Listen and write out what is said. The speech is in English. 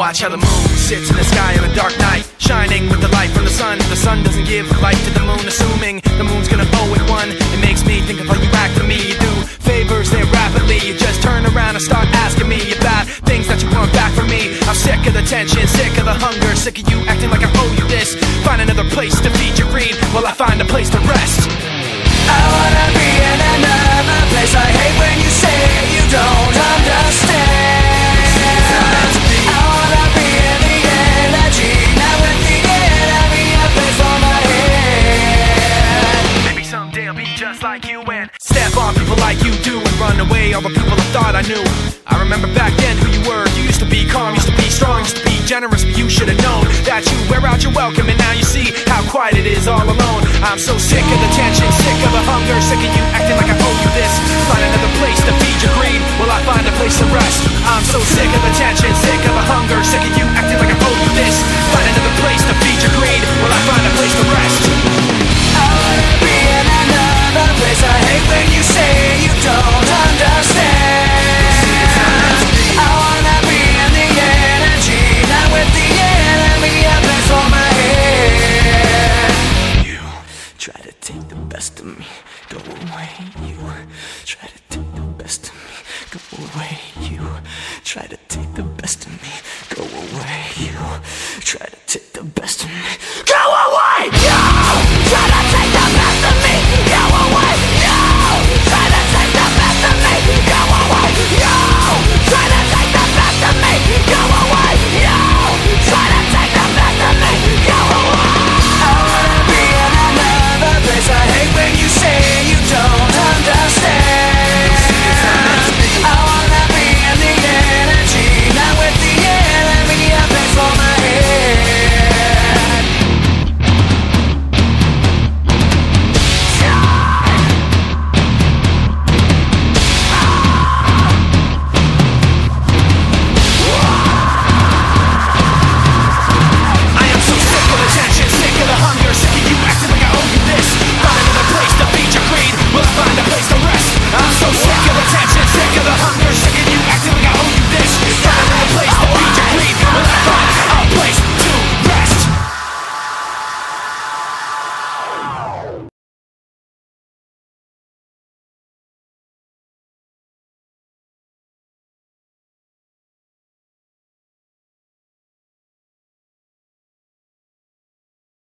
watch how the moon sits in the sky on a dark night, shining with the light from the sun. The sun doesn't give light to the moon, assuming the moon's gonna owe it one. It makes me think of how you act to me. You do favors there rapidly, you just turn around and start asking me about things that you want back from me. I'm sick of the tension, sick of the hunger, sick of you acting like I owe you this. Find another place to feed your greed while I find a place to rest. I wanna be in another place. I hate when you say you don't understand. I wanna be in the energy, not with the enemy. A place for my head. Maybe someday I'll be just like you and step on people like you do and run away all the people I thought I knew. I remember back then who you were. You used to be calm, used to be strong, used to be generous, but you should have known that you wear out your welcome, and now you see how quiet it is all alone. I'm so sick of the tension, sick of the hunger, sick of you acting like I owe you this. Find another place to feed your greed while I find a place to rest. I'm so sick of the tension, sick of the hunger, sick of you acting like I owe you this. Find another place to feed your greed while I find a place to rest. I wanna be in another place. I hate when you say you don't understand. I wanna be in the energy, not with the enemy. A place for my head. You try to take the best of me, go away. You try to take the best of me, go away. You try to take the best of me, go away. You try to take the best of me.